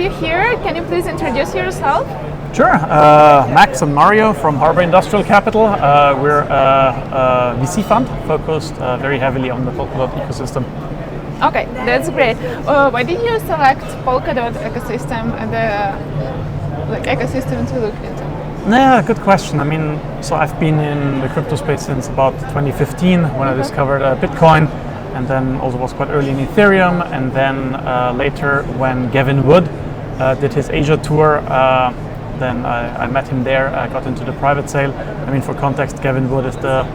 you here. Can you please introduce yourself? Sure. Max and Mario from Harbour Industrial Capital. We're a VC fund focused very heavily on the Polkadot ecosystem. Okay, that's great. Why did you select Polkadot ecosystem and the ecosystem to look into? Yeah, good question. I mean, so I've been in the crypto space since about 2015 when I discovered Bitcoin, and then also was quite early in Ethereum, and then later when Gavin Wood did his Asia tour. Then I met him there, got into the private sale. I mean, for context, Gavin Wood is the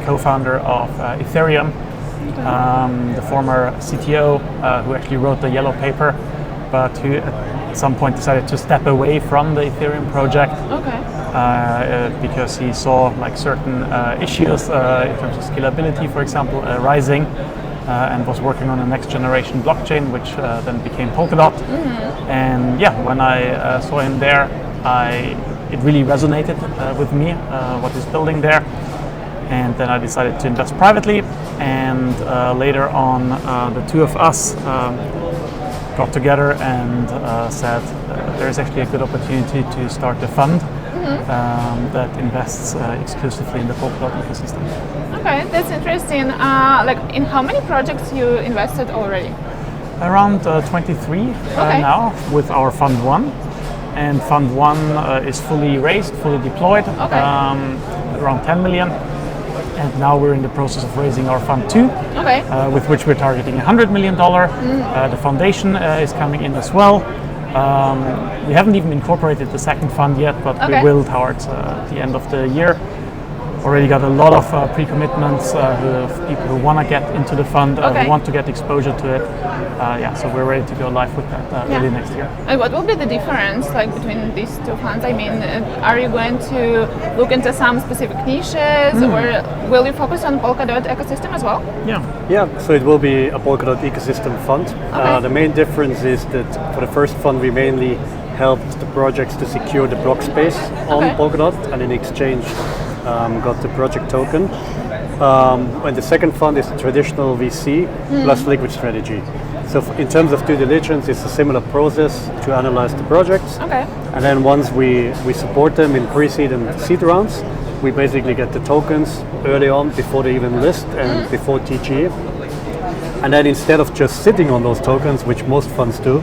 co-founder of Ethereum, the former CTO who actually wrote the yellow paper, but who at some point decided to step away from the Ethereum project because he saw like certain issues in terms of scalability, for example, rising, and was working on a next generation blockchain, which then became Polkadot. And yeah, when I saw him there, it really resonated with me, what he's building there. And then I decided to invest privately. And later on, the two of us got together and said there is actually a good opportunity to start a fund that invests exclusively in the Polkadot ecosystem. Okay, that's interesting. Like, in how many projects you invested already? Around 23 now with our Fund 1. And Fund 1 is fully raised, fully deployed, around 10 million. And now we're in the process of raising our Fund 2, with which we're targeting $100 million. The foundation is coming in as well. We haven't even incorporated the second fund yet, but we will towards the end of the year. Already got a lot of pre-commitments of people who want to get into the fund, who want to get exposure to it. So we're ready to go live with that early next year. And what will be the difference like between these two funds? I mean, are you going to look into some specific niches, or will you focus on Polkadot ecosystem as well? Yeah. So it will be a Polkadot ecosystem fund. The main difference is that for the first fund, we mainly helped the projects to secure the block space on Polkadot, and in exchange got the project token. And the second fund is a traditional VC plus liquid strategy. So in terms of due diligence, it's a similar process to analyze the projects. And then once we support them in pre-seed and seed rounds, we basically get the tokens early on before they even list and before TGE. And then instead of just sitting on those tokens, which most funds do,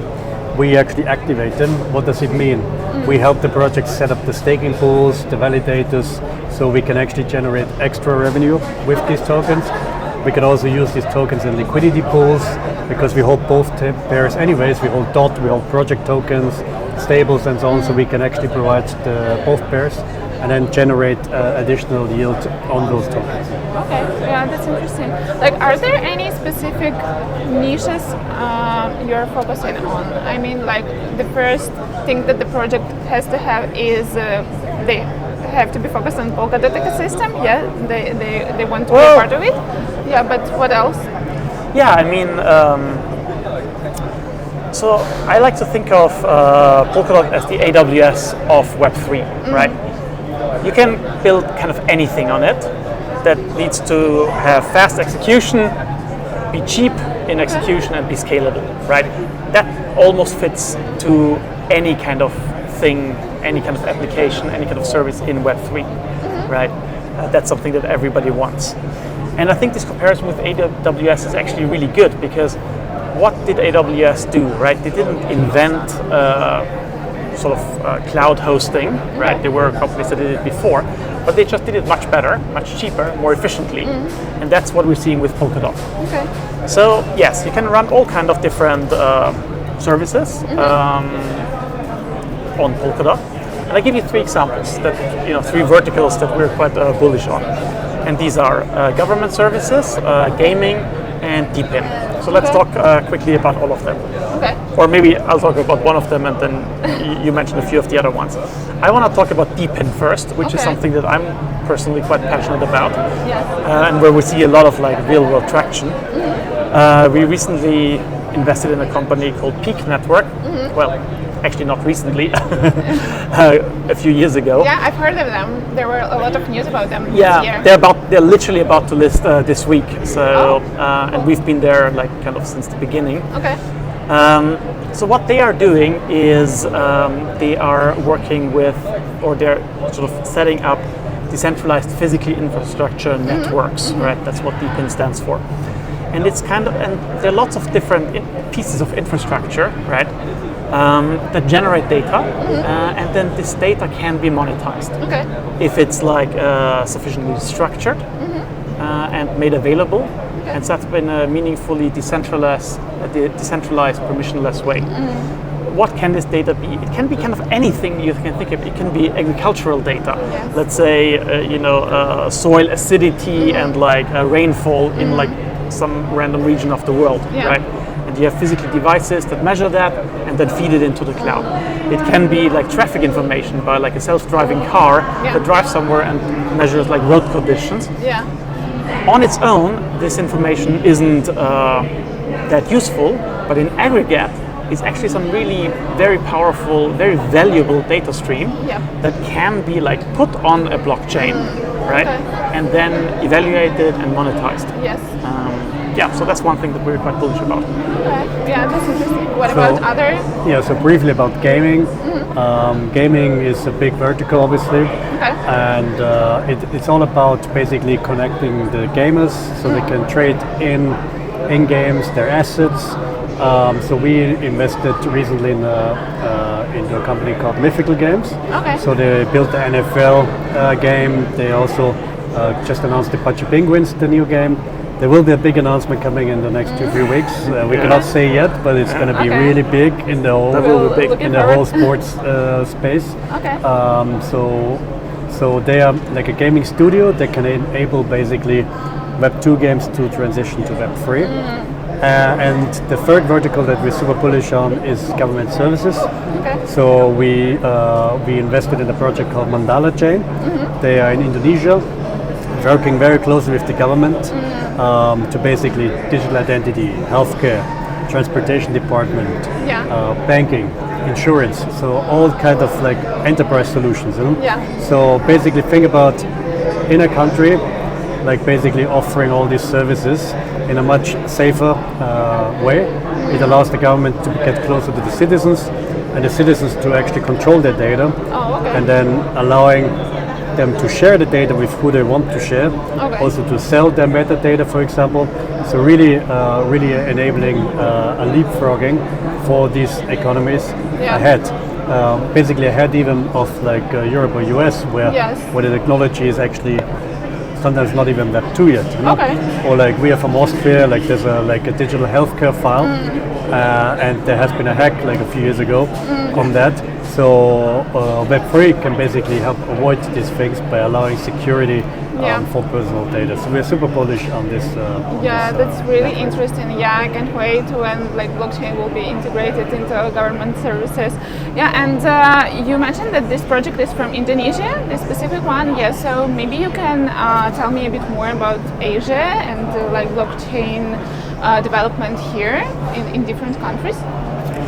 we actually activate them. What does it mean? We help the project set up the staking pools, the validators, so we can actually generate extra revenue with these tokens. We can also use these tokens in liquidity pools because we hold both pairs anyways. We hold DOT, we hold project tokens, stables and so on, so we can actually provide both pairs and then generate additional yield on those tokens. Okay, yeah, that's interesting. Like, are there any specific niches you're focusing on? I mean, like, the first thing that the project has to have is they have to be focused on Polkadot ecosystem. Yeah, they want to be part of it. Yeah, but what else? Yeah, I mean, so I like to think of Polkadot as the AWS of Web3, right? You can build kind of anything on it that needs to have fast execution, be cheap in execution, and be scalable, right? That almost fits to any kind of thing, any kind of application, any kind of service in Web3, right? That's something that everybody wants. And I think this comparison with AWS is actually really good because what did AWS do, right? They didn't invent cloud hosting, right? There were companies that did it before, but they just did it much better, much cheaper, more efficiently. And that's what we're seeing with Polkadot. So yes, you can run all kind of different services on Polkadot. And I give you three examples that, three verticals that we're quite bullish on. And these are government services, gaming, and DeepIn. So let's talk quickly about all of them. Or maybe I'll talk about one of them and then you mention a few of the other ones. I want to talk about DeepIn first, which is something that I'm personally quite passionate about, and where we see a lot of real-world traction. We recently invested in a company called Peak Network. Well, actually not recently, a few years ago. Yeah, I've heard of them. There were a lot of news about them this year. They're literally about to list this week. So and we've been there kind of since the beginning. So what they are doing is they are working with, or they're sort of setting up decentralized physical infrastructure networks, right? That's what DePIN stands for. And it's kind of, and there are lots of different pieces of infrastructure, right, that generate data, and then this data can be monetized. Okay. If it's like sufficiently structured and made available, and so that's been a meaningfully decentralized, permissionless way. What can this data be? It can be kind of anything you can think of. It can be agricultural data. Yes. Let's say, soil acidity and like rainfall in like some random region of the world, right? And you have physical devices that measure that and then feed it into the cloud. It can be like traffic information by like a self-driving car that drives somewhere and measures like road conditions. Yeah. On its own, this information isn't that useful, but in aggregate, it's actually some really very powerful, very valuable data stream that can be like put on a blockchain, right? And then evaluated and monetized. Yes. So that's one thing that we're quite bullish about. Okay. Yeah, that's interesting. What about other? Yeah, so briefly about gaming. Gaming is a big vertical, obviously, and it's all about basically connecting the gamers so they can trade in games their assets. So we invested recently into a company called Mythical Games. Okay. So they built the NFL game. They also just announced the Pacha Penguins, the new game. There will be a big announcement coming in the next 2-3 weeks. We cannot say yet, but it's going to be really big in the whole sports space. Okay. So they are like a gaming studio that can enable basically Web 2 games to transition to Web 3. And the third vertical that we're super bullish on is government services. Okay. So we invested in a project called Mandala Chain. They are in Indonesia, working very closely with the government to basically digital identity, healthcare, transportation department, banking, insurance. So all kind of like enterprise solutions. So basically think about in a country, like basically offering all these services in a much safer way. It allows the government to get closer to the citizens and the citizens to actually control their data, and then allowing them to share the data with who they want to share, also to sell their metadata, for example. So really enabling a leapfrogging for these economies ahead. Basically ahead even of like Europe or US, where the technology is actually sometimes not even Web 2 yet. Or like we are from Austria, like there's a digital healthcare file, and there has been a hack like a few years ago on that. So Web 3 can basically help avoid these things by allowing security for personal data. So we're super bullish on this. That's really interesting. Yeah, I can't wait when like blockchain will be integrated into government services. Yeah, and you mentioned that this project is from Indonesia, this specific one. Yeah, so maybe you can tell me a bit more about Asia and like blockchain development here in different countries.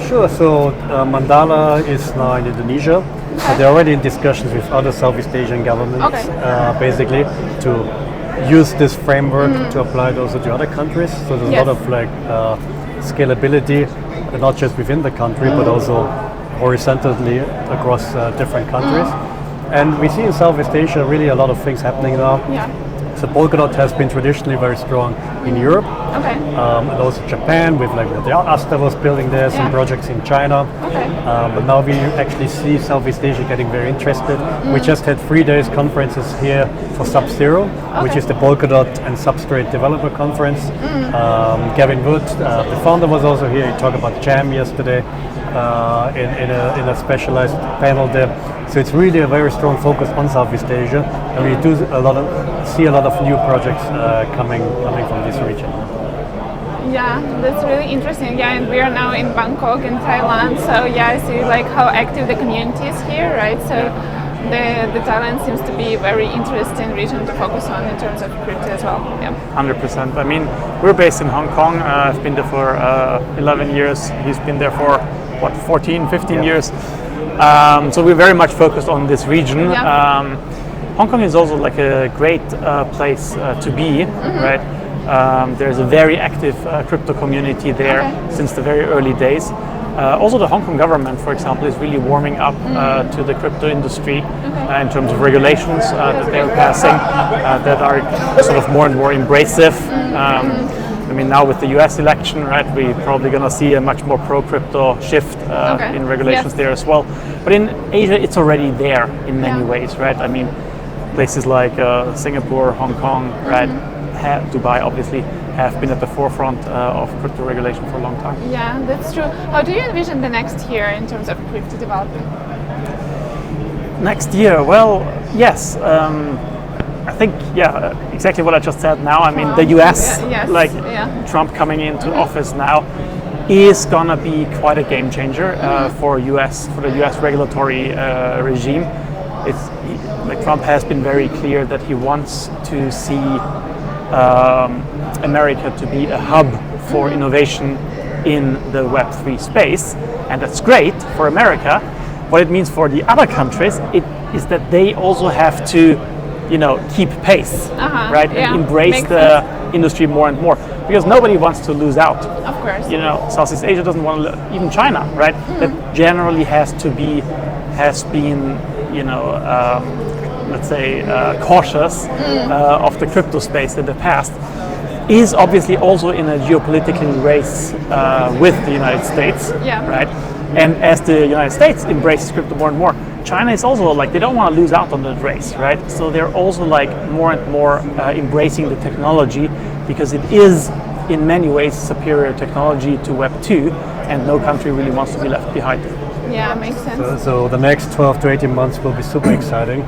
Sure. So Mandala is now in Indonesia. So they're already in discussions with other Southeast Asian governments, basically to use this framework to apply it also to other countries. So there's a lot of like scalability, not just within the country, but also horizontally across different countries. And we see in Southeast Asia really a lot of things happening now. So Polkadot has been traditionally very strong in Europe, and also Japan with like the Asta was building there, some projects in China. But now we actually see Southeast Asia getting very interested. We just had 3 days conferences here for Sub-Zero, which is the Polkadot and Substrate Developer Conference. Gavin Wood, the founder, was also here. He talked about Jam yesterday in a specialized panel there. So it's really a very strong focus on Southeast Asia, and we do see a lot of new projects coming from this region. Yeah, that's really interesting. Yeah, and we are now in Bangkok in Thailand. So yeah, I see like how active the community is here, right? So the Thailand seems to be a very interesting region to focus on in terms of crypto as well. Yeah, 100%. I mean, we're based in Hong Kong. I've been there for 11 years. He's been there for 14, 15 years. So we're very much focused on this region. Hong Kong is also like a great place to be, right? There's a very active crypto community there since the very early days. Also, the Hong Kong government, for example, is really warming up to the crypto industry in terms of regulations that they're passing that are sort of more and more embracive. I mean, now with the US election, right, we're probably going to see a much more pro-crypto shift in regulations there as well. But in Asia, it's already there in many ways, right? I mean, places like Singapore, Hong Kong, right, Dubai, obviously, have been at the forefront of crypto regulation for a long time. Yeah, that's true. How do you envision the next year in terms of crypto development? Next year, well, yes. I think, exactly what I just said now. I mean, the US, Trump coming into office now, is gonna be quite a game changer for the US regulatory regime. Trump has been very clear that he wants to see America to be a hub for innovation in the Web3 space, and that's great for America. What it means for the other countries is that they also have to, keep pace, right, and embrace the industry more and more, because nobody wants to lose out. Of course. Southeast Asia doesn't want to, even China, right? That generally has been, let's say, cautious of the crypto space in the past, is obviously also in a geopolitical race with the United States, right? And as the United States embraces crypto more and more, China is also they don't want to lose out on that race, right? So they're also more and more embracing the technology, because it is in many ways superior technology to Web 2, and no country really wants to be left behind. Yeah, makes sense. So the next 12 to 18 months will be super exciting.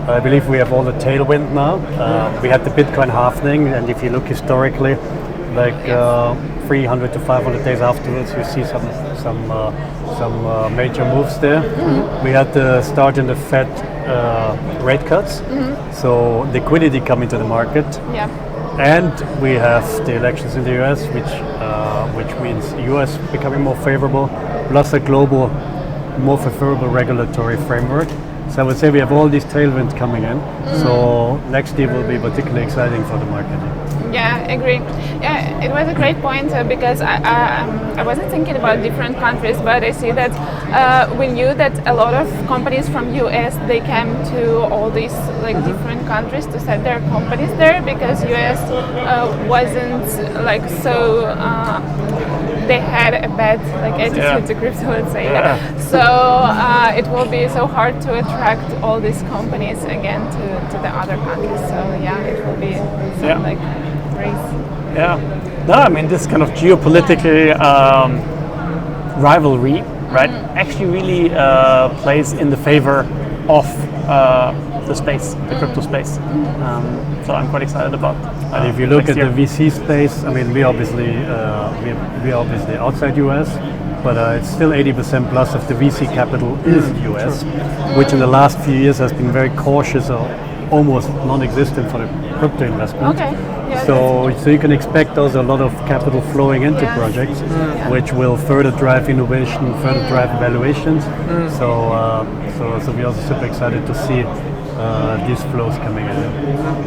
I believe we have all the tailwind now. We had the Bitcoin halving, and if you look historically, 300 to 500 days afterwards, you see some major moves there. We had the start in the Fed rate cuts, so liquidity coming to the market. And we have the elections in the US, which means US becoming more favorable, plus a global, more favorable regulatory framework. So I would say we have all these tailwinds coming in. So next year will be particularly exciting for the market. Yeah, agree. Yeah, it was a great point because I wasn't thinking about different countries, but I see that we knew that a lot of companies from US, they came to all these different countries to set their companies there, because US wasn't so they had a bad attitude to crypto, let's say. So it will be so hard to attract all these companies again to the other countries. So it will be race. No, I mean, this kind of geopolitical rivalry, right, actually really plays in the favor of the space, the crypto space. So I'm quite excited about. And if you look at the VC space, I mean, we obviously outside US, but it's still 80% plus of the VC capital is US, which in the last few years has been very cautious or almost non-existent for the crypto investment. So you can expect also a lot of capital flowing into projects, which will further drive innovation, further drive valuations. So we're also super excited to see these flows coming in.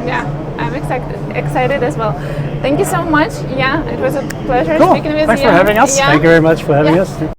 Yeah, I'm excited as well. Thank you so much. Yeah, it was a pleasure speaking with you. Thanks for having us. Thank you very much for having us.